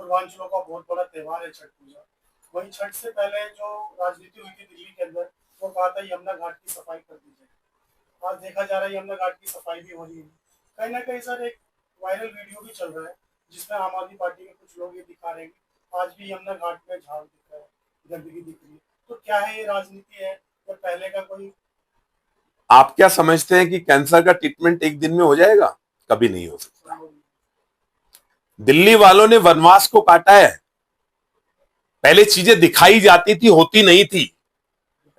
पूर्वांचलों का बहुत बड़ा त्योहार है छठ पूजा। वहीं छठ से पहले जो राजनीति हुई थी दिल्ली के अंदर, वो कहा था यमुना घाट की सफाई कर दी जाए। आज देखा जा रहा है यमुना घाट की सफाई भी हो रही है। कहीं ना कहीं सर एक वायरल वीडियो भी चल रहा है जिसमें आम आदमी पार्टी के कुछ लोग ये दिखा रहे हैं कि आज भी यमुना घाट में झाग दिख रहा है, गंदगी दिख रही है। तो क्या है, ये राजनीति है या पहले का कोई? आप क्या समझते हैं कि कैंसर का ट्रीटमेंट एक दिन में हो जाएगा? कभी नहीं हो सकता। दिल्ली वालों ने वनवास को काटा है। पहले चीजें दिखाई जाती थी, होती नहीं थी।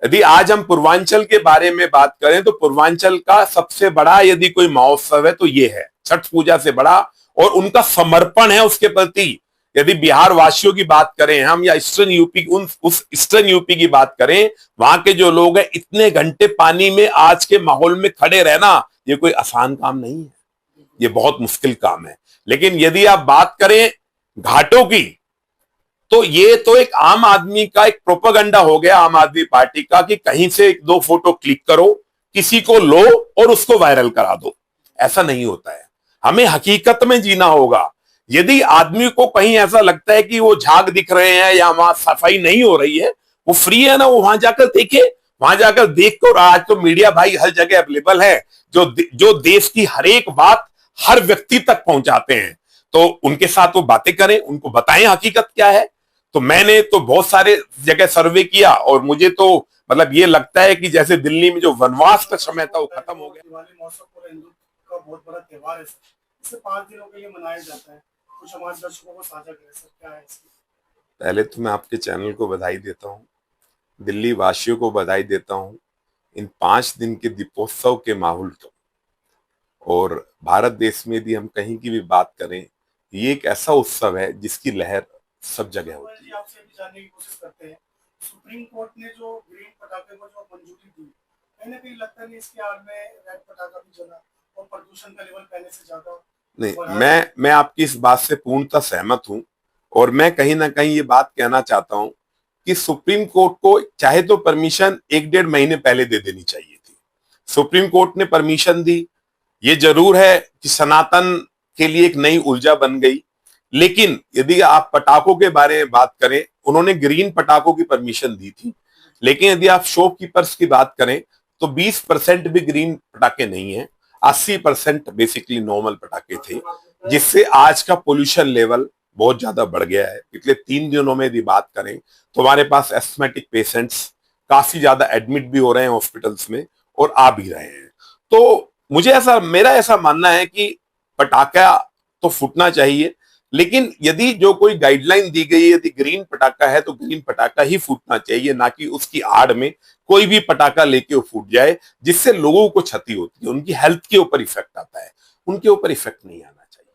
यदि आज हम पूर्वांचल के बारे में बात करें तो पूर्वांचल का सबसे बड़ा यदि कोई महोत्सव है तो ये है, छठ पूजा से बड़ा, और उनका समर्पण है उसके प्रति। यदि बिहार वासियों की बात करें हम, या ईस्टर्न यूपी, उस ईस्टर्न यूपी की बात करें, वहां के जो लोग हैं, इतने घंटे पानी में आज के माहौल में खड़े रहना ये कोई आसान काम नहीं है, ये बहुत मुश्किल काम है। लेकिन यदि आप बात करें घाटों की, तो ये तो एक आम आदमी का एक प्रोपेगेंडा हो गया, आम आदमी पार्टी का, कि कहीं से एक दो फोटो क्लिक करो, किसी को लो और उसको वायरल करा दो। ऐसा नहीं होता है, हमें हकीकत में जीना होगा। यदि आदमी को कहीं ऐसा लगता है कि वो झाग दिख रहे हैं या वहां सफाई नहीं हो रही है, वो फ्री है ना, वो वहां जाकर देखे। वहां जाकर देख कर, आज तो मीडिया भाई हर जगह अवेलेबल है, जो देश की हर एक बात हर व्यक्ति तक पहुंचाते हैं। तो उनके साथ वो बातें करें, उनको बताएं हकीकत क्या है। तो मैंने तो बहुत सारे जगह सर्वे किया और मुझे तो मतलब ये लगता है कि जैसे दिल्ली में जो वनवास का समय था वो खत्म हो गया। दिवाली महोत्सव पूरे हिंदू का बहुत बड़ा त्योहार है सर। इसे 5 दिनों के लिए मनाया जाता है। कुछ हमारे दर्शकों को साझा करें सर, क्या है इसकी? पहले तो मैं आपके चैनल को बधाई देता हूँ, दिल्ली वासियों को बधाई देता हूँ इन 5 दिन के दीपोत्सव के माहौल को। और भारत देश में यदि हम कहीं की भी बात करें, ये एक ऐसा उत्सव है जिसकी लहर सब जगह होती है। आपसे भी जानने की कोशिश करते हैं, सुप्रीम कोर्ट ने जो ग्रीन पटाखे को जो मंजूरी दी, कहीं ना कहीं लगता नहीं इसके आड़ में रेड पटाखा भी जला और प्रदूषण का लेवल पहले से ज्यादा? नहीं, मैं आपकी इस बात से पूर्णतः सहमत हूं। और मैं कहीं ना कहीं ये बात कहना चाहता हूं कि सुप्रीम कोर्ट को चाहे तो परमिशन 1-1.5 महीने पहले दे देनी चाहिए थी। सुप्रीम कोर्ट ने परमिशन दी, ये जरूर है कि सनातन के लिए एक नई ऊर्जा बन गई। लेकिन यदि आप पटाखों के बारे में बात करें, उन्होंने ग्रीन पटाखों की परमिशन दी थी। लेकिन यदि आप शॉपकीपर्स की बात करें तो 20% भी ग्रीन पटाखे नहीं है, 80% बेसिकली नॉर्मल पटाखे थे, जिससे आज का पोल्यूशन लेवल बहुत ज्यादा बढ़ गया है। पिछले 3 दिनों में यदि बात करें तो हमारे पास एस्थमेटिक पेशेंट्स काफी ज्यादा एडमिट भी हो रहे हैं हॉस्पिटल्स में और आ भी रहे हैं। तो मेरा ऐसा मानना है कि पटाखा तो फूटना चाहिए, लेकिन यदि जो कोई गाइडलाइन दी गई है, यदि ग्रीन पटाखा है तो ग्रीन पटाखा ही फूटना चाहिए, ना कि उसकी आड़ में कोई भी पटाखा लेके वो फूट जाए, जिससे लोगों को क्षति होती है, उनकी हेल्थ के ऊपर इफेक्ट आता है। उनके ऊपर इफेक्ट नहीं आना चाहिए।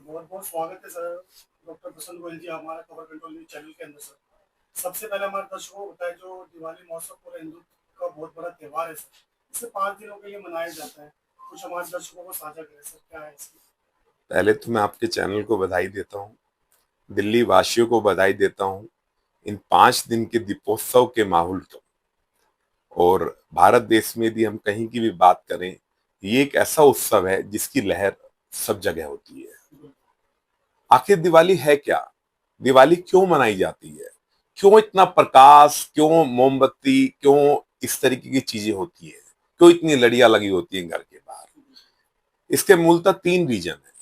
बहुत बहुत स्वागत है सर, डॉक्टर बसंत गोयल जी, हमारा खबर कंट्रोल न्यूज चैनल के अंदर सर। सबसे पहले हमारे दर्शकों को बताएं, जो दिवाली महोत्सव पूरे हिंदू का बहुत बड़ा त्योहार है सर, इसे 5 दिनों के लिए मनाया जाता है। कुछ हमारे दर्शकों को साझा करें सर, क्या है इसकी? पहले तो मैं आपके चैनल को बधाई देता हूँ, दिल्ली वासियों को बधाई देता हूँ इन 5 दिन के दीपोत्सव के माहौल को। और भारत देश में यदि हम कहीं की भी बात करें, ये एक ऐसा उत्सव है जिसकी लहर सब जगह होती है। आखिर दिवाली है क्या? दिवाली क्यों मनाई जाती है? क्यों इतना प्रकाश, क्यों मोमबत्ती, क्यों इस तरीके की चीजें होती है, क्यों इतनी लड़ियां लगी होती हैं घर के बाहर? इसके मूलतः 3 रीजन है।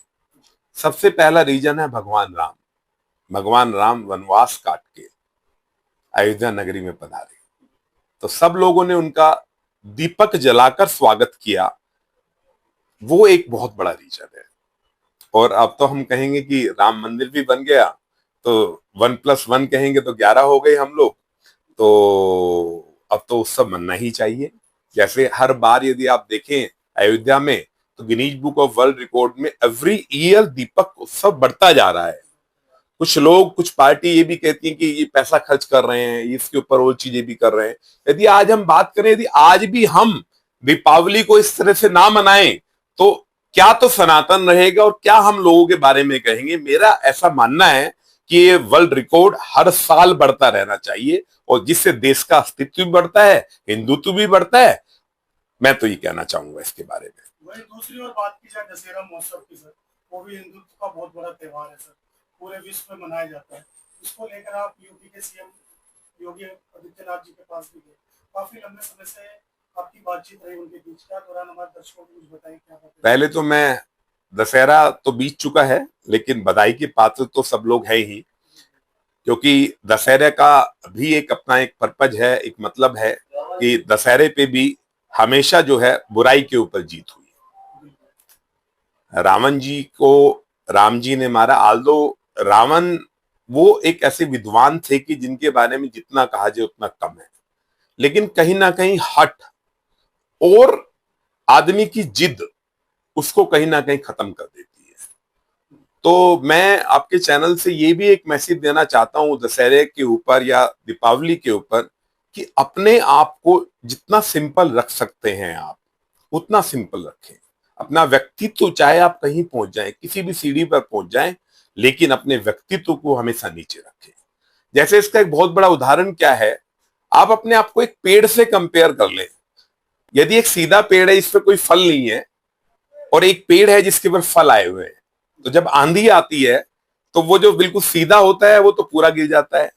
सबसे पहला रीजन है भगवान राम। भगवान राम वनवास काट के अयोध्या नगरी में पधारे, तो सब लोगों ने उनका दीपक जलाकर स्वागत किया। वो एक बहुत बड़ा रीजन है। और अब तो हम कहेंगे कि राम मंदिर भी बन गया, तो 1+1 कहेंगे तो 11 हो गए हम लोग। तो अब तो उत्सव मनना ही चाहिए। जैसे हर बार यदि आप देखें अयोध्या में, तो Guinness book of world record में एवरी ईयर दीपक उत्सव बढ़ता जा रहा है। कुछ लोग, कुछ पार्टी ये भी कहती है कि ये पैसा खर्च कर रहे हैं, इसके ऊपर और चीजें भी कर रहे हैं। यदि आज हम बात करें, यदि आज भी हम दीपावली को इस तरह से ना मनाएं, तो क्या तो सनातन रहेगा और क्या हम लोगों के बारे में कहेंगे। मेरा ऐसा मानना है कि ये वर्ल्ड रिकॉर्ड हर साल बढ़ता रहना चाहिए और जिससे देश का अस्तित्व भी बढ़ता है, हिंदुत्व भी बढ़ता है। मैं तो ये कहना चाहूंगा इसके बारे में। वही दूसरी ओर बात की जाए दशहरा महोत्सव की सर, वो भी हिंदुत्व का बहुत बड़ा त्योहार है सर, पूरे विश्व में मनाया जाता है। इसको लेकर आप यूपी के सीएम योगी आदित्यनाथ जी के पास भी गए, काफी लंबे समय से आपकी बातचीत रही उनके बीच, क्या दौरान हमारे दर्शकों को कुछ बताइए क्या बात है? पहले तो मैं, दशहरा तो बीत चुका है लेकिन बधाई के पात्र तो सब लोग हैं ही, क्योंकि दशहरे का भी एक अपना एक पर्पज है, एक मतलब है कि दशहरे पे भी हमेशा जो है बुराई के ऊपर जीत हुई। रावण जी को राम जी ने मारा। आल्दो रावण वो एक ऐसे विद्वान थे कि जिनके बारे में जितना कहा जाए उतना कम है, लेकिन कहीं ना कहीं हट और आदमी की जिद उसको कहीं ना कहीं खत्म कर देती है। तो मैं आपके चैनल से ये भी एक मैसेज देना चाहता हूं दशहरे के ऊपर या दीपावली के ऊपर कि अपने आप को जितना सिंपल रख सकते हैं आप उतना सिंपल रखें। अपना व्यक्तित्व, चाहे आप कहीं पहुंच जाएं, किसी भी सीढ़ी पर पहुंच जाएं, लेकिन अपने व्यक्तित्व को हमेशा नीचे रखें। जैसे इसका एक बहुत बड़ा उदाहरण क्या है, आप अपने आप को एक पेड़ से कंपेयर कर लें। यदि एक सीधा पेड़ है, इस पर कोई फल नहीं है, और एक पेड़ है जिसके ऊपर फल आए हुए हैं, तो जब आंधी आती है तो वो जो बिल्कुल सीधा होता है वो तो पूरा गिर जाता है,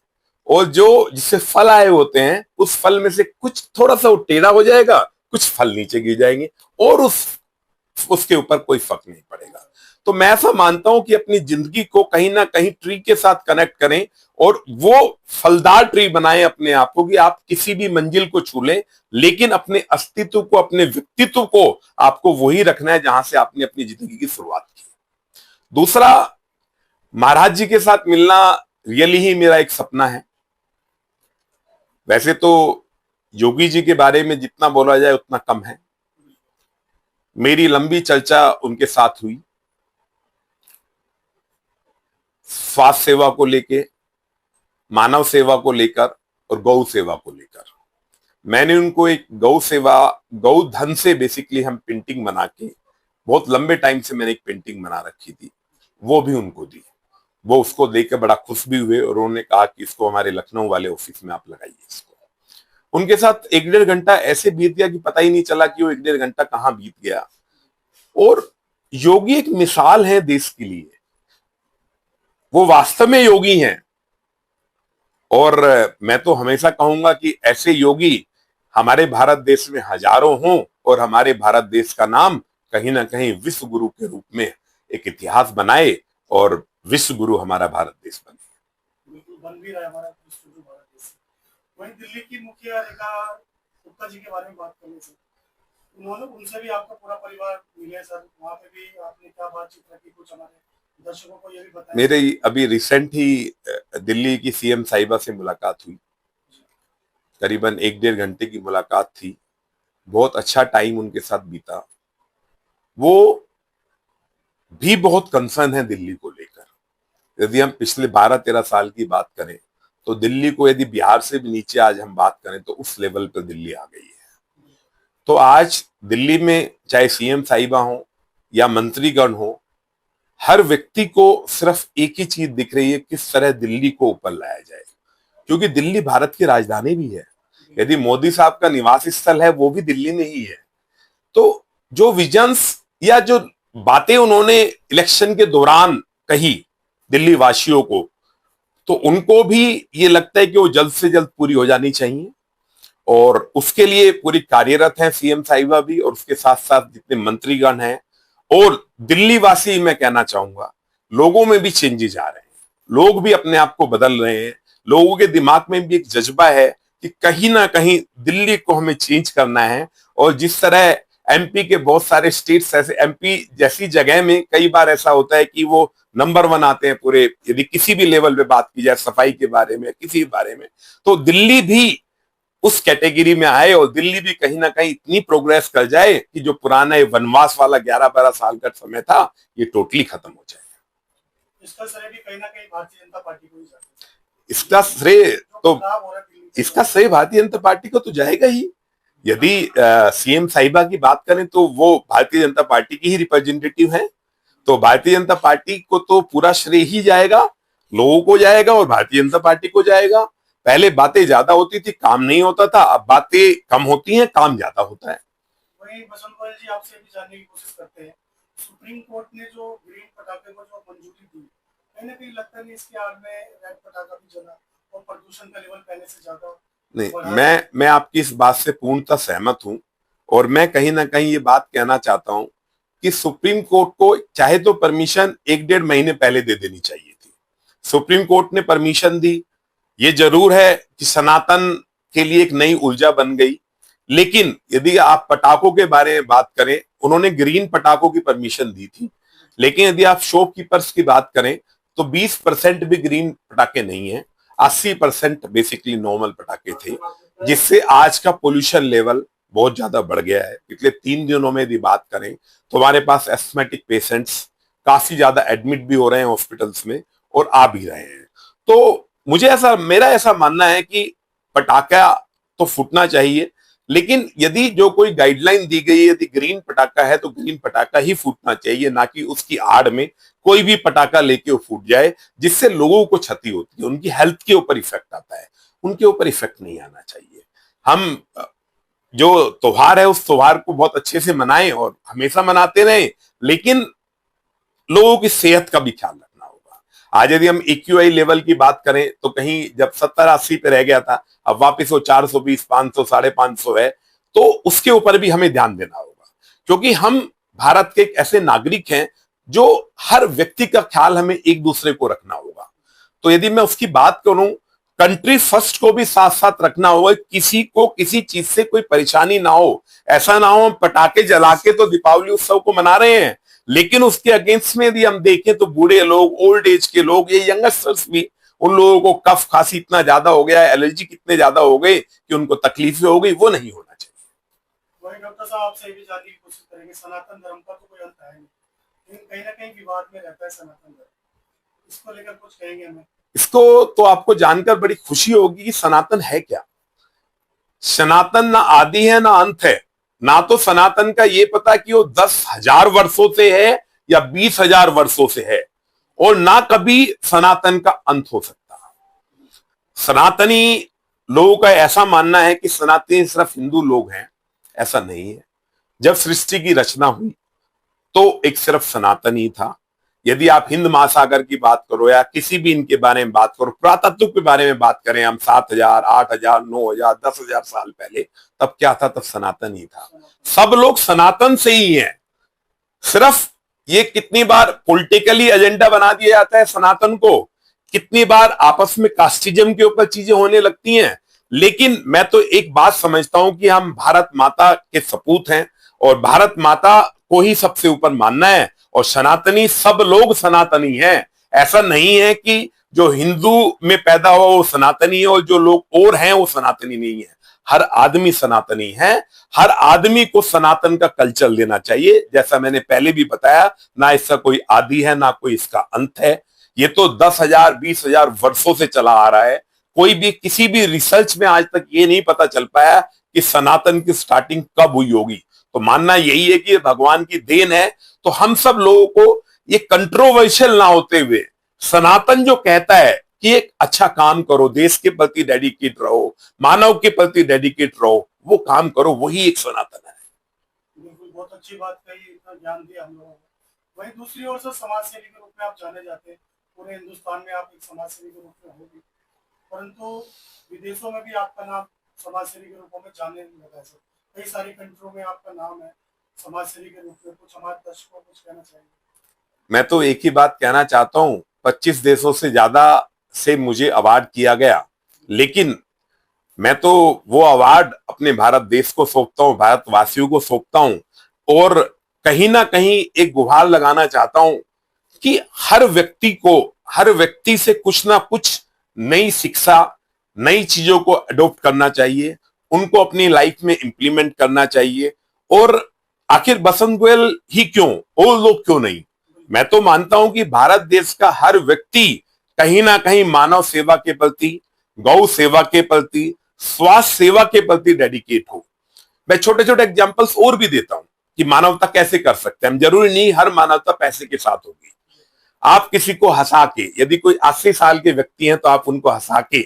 और जो जिससे फल आए होते हैं उस फल में से कुछ थोड़ा सा वो टेढ़ा हो जाएगा, कुछ फल नीचे गिर जाएंगे और उसके ऊपर कोई फर्क नहीं पड़ेगा। तो मैं ऐसा मानता हूं कि अपनी जिंदगी को कहीं ना कहीं ट्री के साथ कनेक्ट करें और वो फलदार ट्री बनाएं अपने आप को, कि आप किसी भी मंजिल को छू लें, लेकिन अपने अस्तित्व को, अपने व्यक्तित्व को आपको वही रखना है जहां से आपने अपनी जिंदगी की शुरुआत की। दूसरा, महाराज जी के साथ मिलना रियली ही मेरा एक सपना है। वैसे तो योगी जी के बारे में जितना बोला जाए उतना कम है। मेरी लंबी चर्चा उनके साथ हुई, स्वास्थ्य सेवा को लेके, मानव सेवा को लेकर और गौ सेवा को लेकर। मैंने उनको एक गौ सेवा, गौ धन से बेसिकली हम पेंटिंग बना के, बहुत लंबे टाइम से मैंने एक पेंटिंग बना रखी थी, वो भी उनको दी। वो उसको देकर बड़ा खुश भी हुए और उन्होंने कहा कि इसको हमारे लखनऊ वाले ऑफिस में आप लगाइए इसको। उनके साथ 1-1.5 घंटा ऐसे बीत गया कि पता ही नहीं चला कि वो 1-1.5 घंटा कहां बीत गया। और योगी एक मिसाल है देश के लिए, वो वास्तव में योगी हैं। और मैं तो हमेशा कहूंगा कि ऐसे योगी हमारे भारत देश में हजारों हों और हमारे भारत देश का नाम कहीं ना कहीं विश्व गुरु के रूप में एक इतिहास बनाए और विश्व गुरु हमारा भारत देश बने। बिल्कुल बन भी रहा है हमारा विश्व गुरु भारत देश। वहीं दिल्ली की मुखिया रेखा गुप्ता जी के बारे में बात करने से, उन्होंने, उनसे भी आपका पूरा परिवार मिले सर, वहाँ पे भी आपने क्या बातचीत रखी, कुछ हमारे दर्शकों को ये भी बताएं। मेरे अभी रिसेंट ही दिल्ली की सीएम साहिबा से मुलाकात हुई, करीबन 1-1.5 घंटे की मुलाकात थी। बहुत अच्छा टाइम उनके साथ बीता। वो भी बहुत कंसर्न है दिल्ली को लेकर। यदि हम पिछले 12-13 साल की बात करें तो दिल्ली को, यदि बिहार से भी नीचे आज हम बात करें तो उस लेवल पर दिल्ली आ गई है। तो आज दिल्ली में चाहे सीएम साहिबा हो या मंत्रीगण हो, हर व्यक्ति को सिर्फ एक ही चीज दिख रही है, किस तरह दिल्ली को ऊपर लाया जाए, क्योंकि दिल्ली भारत की राजधानी भी है। यदि मोदी साहब का निवास स्थल है वो भी दिल्ली में ही है। तो जो विजन्स या जो बातें उन्होंने इलेक्शन के दौरान कही दिल्ली वासियों को, तो उनको भी ये लगता है कि वो जल्द से जल्द पूरी हो जानी चाहिए, और उसके लिए पूरी कार्यरत है सीएम साहिबा भी और उसके साथ साथ जितने मंत्रीगण हैं। और दिल्ली वासी, मैं कहना चाहूंगा, लोगों में भी चेंजेस आ रहे हैं, लोग भी अपने आप को बदल रहे हैं। लोगों के दिमाग में भी एक जज्बा है कि कहीं ना कहीं दिल्ली को हमें चेंज करना है। और जिस तरह एमपी के बहुत सारे स्टेट्स, ऐसे एमपी जैसी जगह में कई बार ऐसा होता है कि वो नंबर 1 आते हैं पूरे, यदि किसी भी लेवल पे बात की जाए, सफाई के बारे में, किसी भी बारे में, तो दिल्ली भी उस कैटेगरी में आए और दिल्ली भी कहीं ना कहीं इतनी प्रोग्रेस कर जाए कि जो पुराना वनवास वाला 11-12 साल का समय था ये टोटली खत्म हो जाए। इसका श्रेय भी कहीं ना कहीं भारतीय जनता पार्टी को ही जाता है। इसका श्रेय तो, इसका श्रेय भारतीय जनता पार्टी को तो जाएगा ही। यदि सीएम साहिबा की बात करें तो वो भारतीय जनता पार्टी की ही रिप्रेजेंटेटिव है, तो भारतीय जनता पार्टी को तो पूरा श्रेय ही जाएगा, लोगों को जाएगा और भारतीय जनता पार्टी को जाएगा। पहले बातें ज्यादा होती थी, काम नहीं होता था, अब बातें कम होती हैं, काम ज्यादा होता है। वही बसंत गोयल जी आपसे भी जानने की कोशिश करते हैं, सुप्रीम कोर्ट ने जो ग्रीन पटाखे को जो मंजूरी दी, कहीं ना कहीं लगता नहीं इसकी आड़ में रेड पटाखा भी जला और प्रदूषण का लेवल पहले से ज्यादा नहीं, बढ़ा मैं आपकी इस बात से पूर्णतः सहमत हूं और मैं कहीं ना कहीं ये बात कहना चाहता हूं कि सुप्रीम कोर्ट को चाहे तो परमिशन 1-1.5 महीने पहले दे देनी चाहिए थी। सुप्रीम कोर्ट ने परमिशन दी, ये जरूर है कि सनातन के लिए एक नई ऊर्जा बन गई, लेकिन यदि आप पटाखों के बारे में बात करें, उन्होंने ग्रीन पटाखों की परमिशन दी थी, लेकिन यदि आप शॉपकीपर्स की बात करें तो 20% भी ग्रीन पटाखे नहीं है, 80% बेसिकली नॉर्मल पटाखे थे, जिससे आज का पोल्यूशन लेवल बहुत ज्यादा बढ़ गया है। पिछले 3 दिनों में यदि बात करें तो हमारे पास एस्थमेटिक पेशेंट्स काफी ज्यादा एडमिट भी हो रहे हैं हॉस्पिटल्स में और आ भी रहे हैं। तो मेरा ऐसा मानना है कि पटाखा तो फूटना चाहिए, लेकिन यदि जो कोई गाइडलाइन दी गई है, यदि ग्रीन पटाखा है तो ग्रीन पटाखा ही फूटना चाहिए, ना कि उसकी आड़ में कोई भी पटाखा लेके वो फूट जाए जिससे लोगों को क्षति होती है, उनकी हेल्थ के ऊपर इफेक्ट आता है, उनके ऊपर इफेक्ट नहीं आना चाहिए। हम जो त्योहार है उस त्योहार को बहुत अच्छे से मनाएं और हमेशा मनाते रहें, लेकिन लोगों की सेहत का भी ख्याल रखना होगा। आज यदि हम एक्यूआई लेवल की बात करें तो कहीं जब 70-80 पे रह गया था, अब वापस वो 420, 500, 550 है, तो उसके ऊपर भी हमें ध्यान देना होगा, क्योंकि हम भारत के एक ऐसे नागरिक हैं जो हर व्यक्ति का ख्याल हमें एक दूसरे को रखना होगा। तो यदि मैं उसकी बात करूं, कंट्री फर्स्ट को भी साथ साथ रखना होगा, किसी को किसी चीज से कोई परेशानी ना हो। ऐसा ना हो पटाखे जला के तो दीपावली उत्सव को मना रहे हैं, लेकिन उसके अगेंस्ट में यदि हम देखें तो बूढ़े लोग, ओल्ड एज के लोग, ये यंगस्टर्स भी, उन लोगों को कफ खांसी इतना ज्यादा हो गया है, एलर्जी कितने ज्यादा हो गए कि उनको तकलीफें हो गई, वो नहीं होना चाहिए। वही डॉक्टर साहब आपसे भी जानने की कोशिश करेंगे, सनातन धर्म का तो कोई अंत है नहीं, लेकिन कहीं ना कहीं विवाद में रहता है सनातन धर्म, इसको लेकर कुछ कहेंगे हमें? इसको तो आपको जानकर बड़ी खुशी होगी कि सनातन है क्या। सनातन ना आदि है ना अंत है, ना तो सनातन का ये पता कि वो 10,000 वर्षों से है या 20,000 वर्षों से है, और ना कभी सनातन का अंत हो सकता। सनातनी लोगों का ऐसा मानना है कि सनातनी सिर्फ हिंदू लोग हैं, ऐसा नहीं है। जब सृष्टि की रचना हुई तो एक सिर्फ सनातन ही था। यदि आप हिंद महासागर की बात करो या किसी भी इनके बारे में बात करो, पुरातत्व के बारे में बात करें हम, 7,000, 8,000, 9,000, 10,000 साल पहले, तब क्या था? तब सनातन ही था। सब लोग सनातन से ही हैं। सिर्फ ये कितनी बार पॉलिटिकली एजेंडा बना दिया जाता है सनातन को, कितनी बार आपस में कास्टिज्म के ऊपर चीजें होने लगती हैं, लेकिन मैं तो एक बात समझता हूं कि हम भारत माता के सपूत हैं और भारत माता को ही सबसे ऊपर मानना है, और सनातनी सब लोग सनातनी हैं। ऐसा नहीं है कि जो हिंदू में पैदा हुआ वो सनातनी है और जो लोग और हैं वो सनातनी नहीं है। हर आदमी सनातनी है। हर आदमी को सनातन का कल्चर लेना चाहिए। जैसा मैंने पहले भी बताया, ना इसका कोई आदि है ना कोई इसका अंत है। ये तो 10,000 20,000 वर्षों से चला आ रहा है। कोई भी किसी भी रिसर्च में आज तक ये नहीं पता चल पाया कि सनातन की स्टार्टिंग कब हुई होगी। तो मानना यही है कि ये भगवान की देन है। तो हम सब लोगों को ये कंट्रोवर्शियल ना होते हुए, सनातन जो कहता है कि एक अच्छा काम करो, देश के प्रति डेडिकेट रहो, मानव के प्रति डेडिकेट रहो, वो काम करो, वही एक सनातन है। बिल्कुल, बहुत अच्छी बात कही, इतना ज्ञान दिया हम लोगों को। वहीं दूसरी ओर से समाज सेवी के रूप में आप जाने जाते हैं, पूरे हिंदुस्तान में आप एक समाज सेवी के रूप में होंगे, परंतु विदेशों में भी आपका नाम समाज सेवी के रूप में जाने लगा है। कई सारी कंट्रियों में आपका नाम है समाज सेवी के रूप में। कुछ हमारे दर्शकों को कुछ कहना चाहिए? मैं तो एक ही बात कहना चाहता हूं, 25 देशों से ज्यादा से मुझे अवार्ड किया गया, लेकिन मैं तो वो अवार्ड अपने भारत देश को सौंपता हूं, भारतवासियों को सौंपता हूं, और कहीं ना कहीं एक गुहार लगाना चाहता हूं कि हर व्यक्ति से कुछ ना कुछ नई शिक्षा, नई चीजों को अडॉप्ट करना चाहिए, उनको अपनी लाइफ में इंप्लीमेंट करना चाहिए। और आखिर बसंत गोयल ही क्यों, और लोग क्यों नहीं? मैं तो मानता हूं कि भारत देश का हर व्यक्ति कहीं ना कहीं मानव सेवा के प्रति, गौ सेवा के प्रति, स्वास्थ्य सेवा के प्रति डेडिकेट हो। मैं छोटे छोटे एग्जांपल्स और भी देता हूं कि मानवता कैसे कर सकते हैं हम। जरूरी नहीं हर मानवता पैसे के साथ होगी। आप किसी को हंसा के, यदि कोई 80 साल के व्यक्ति हैं तो आप उनको हंसा के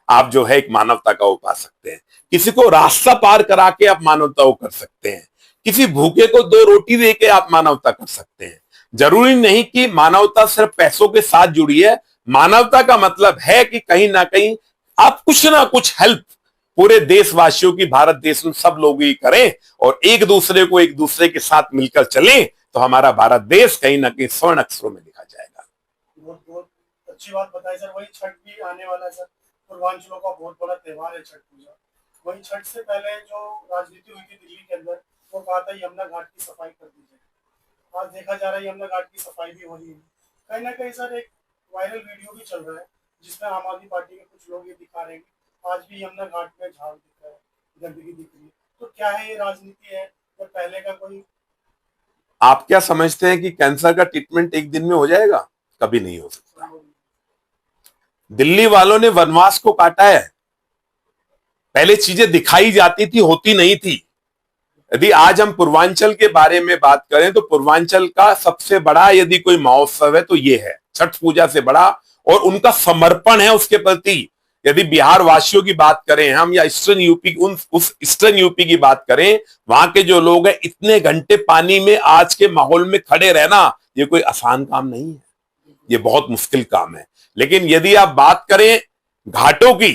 आप जो है एक मानवता का वो पा सकते हैं। किसी को रास्ता पार करा के आप मानवता वो कर सकते हैं। किसी भूखे को 2 रोटी दे के आप मानवता कर सकते हैं। जरूरी नहीं कि मानवता सिर्फ पैसों के साथ जुड़ी है। मानवता का मतलब है कि कहीं ना कहीं आप कुछ ना कुछ हेल्प पूरे देशवासियों की, भारत देश में सब लोग ही करें और एक दूसरे के साथ मिलकर चलें तो हमारा भारत देश कहीं ना कहीं स्वर्ण अक्षरों में लिखा जाएगा। बहुत बहुत अच्छी बात बताई सर। वही छठ भी आने वाला है सर। पूर्वांचलों का बहुत बड़ा त्योहार है छठ पूजा। वही छठ से पहले जो राजनीति हुई थी दिल्ली के अंदर, वो कहा था यमुना घाट की सफाई कर दी जाए। आज देखा जा रहा है यमुना घाट की सफाई भी हो रही है। कहीं ना कहीं सर एक वायरल वीडियो भी चल रहा है जिसमें आम आदमी पार्टी के कुछ लोग ये दिखा रहे हैं कि आज भी यमुना घाट में झाड़ दिख रहा है, गंदगी दिख रही है। तो क्या है, ये राजनीति है या पहले का कोई? आप क्या समझते हैं कि कैंसर का ट्रीटमेंट एक दिन में हो जाएगा? कभी नहीं हो सकता। दिल्ली वालों ने वनवास को काटा है। पहले चीजें दिखाई जाती थी, होती नहीं थी। यदि आज हम पूर्वांचल के बारे में बात करें तो पूर्वांचल का सबसे बड़ा यदि कोई महोत्सव है तो ये है, छठ पूजा से बड़ा, और उनका समर्पण है उसके प्रति। यदि बिहार वासियों की बात करें हम या ईस्टर्न यूपी, उस ईस्टर्न यूपी की बात करें, वहां के जो लोग हैं इतने घंटे पानी में आज के माहौल में खड़े रहना ये कोई आसान काम नहीं है, ये बहुत मुश्किल काम है। लेकिन यदि आप बात करें घाटों की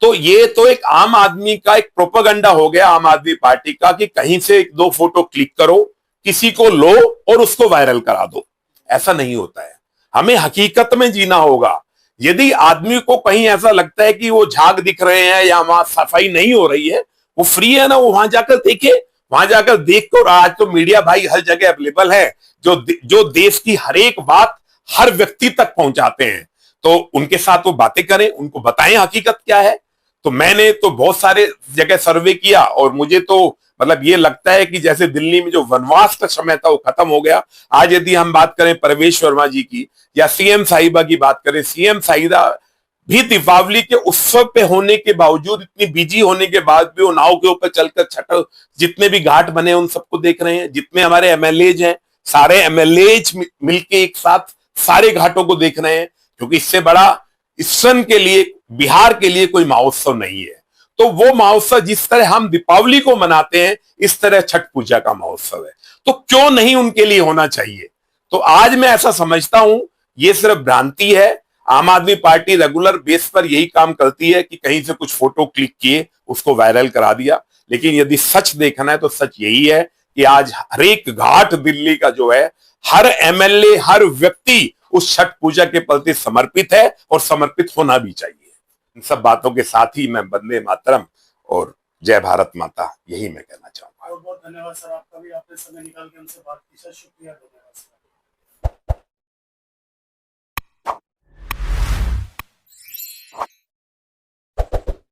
तो ये तो एक आम आदमी का एक प्रोपेगेंडा हो गया, आम आदमी पार्टी का, कि कहीं से 1-2 फोटो क्लिक करो, किसी को लो और उसको वायरल करा दो। ऐसा नहीं होता है। हमें हकीकत में जीना होगा। यदि आदमी को कहीं ऐसा लगता है कि वो झाग दिख रहे हैं या वहां सफाई नहीं हो रही है, वो फ्री है ना, वो वहां जाकर देखे। वहां जाकर देख कर, आज तो मीडिया भाई हर जगह अवेलेबल है, जो देश की हर एक बात हर व्यक्ति तक पहुंचाते हैं, तो उनके साथ वो बातें करें, उनको बताएं हकीकत क्या है। तो मैंने तो बहुत सारे जगह सर्वे किया और मुझे तो मतलब ये लगता है कि जैसे दिल्ली में जो वनवास का समय था वो खत्म हो गया। आज यदि हम बात करें परवेश वर्मा जी की या सीएम साहिबा की बात करें, सीएम साहिबा भी दीपावली के उत्सव पे होने के बावजूद, इतनी बिजी होने के बाद भी वो नाव के ऊपर चलकर छठ, जितने भी घाट बने उन सबको देख रहे हैं। जितने हमारे एमएलएज हैं, सारे एमएलएज मिलके एक साथ सारे घाटों को देख रहे हैं, क्योंकि इससे बड़ा ईस्टर्न के लिए, बिहार के लिए कोई महोत्सव नहीं है। तो वो महोत्सव जिस तरह हम दीपावली को मनाते हैं, इस तरह छठ पूजा का महोत्सव है, तो क्यों नहीं उनके लिए होना चाहिए। तो आज मैं ऐसा समझता हूं ये सिर्फ भ्रांति है। आम आदमी पार्टी रेगुलर बेस पर यही काम करती है कि कहीं से कुछ फोटो क्लिक किए, उसको वायरल करा दिया। लेकिन यदि सच देखना है तो सच यही है कि आज हर एक घाट दिल्ली का जो है, हर एमएलए, हर व्यक्ति उस छठ पूजा के प्रति समर्पित है और समर्पित होना भी चाहिए। इन सब बातों के साथ ही मैं वंदे मातरम और जय भारत माता यही मैं कहना चाहूंगा। बहुत बहुत धन्यवाद सर आपका भी, आपने समय निकाल के हमसे बात की सर। शुक्रिया।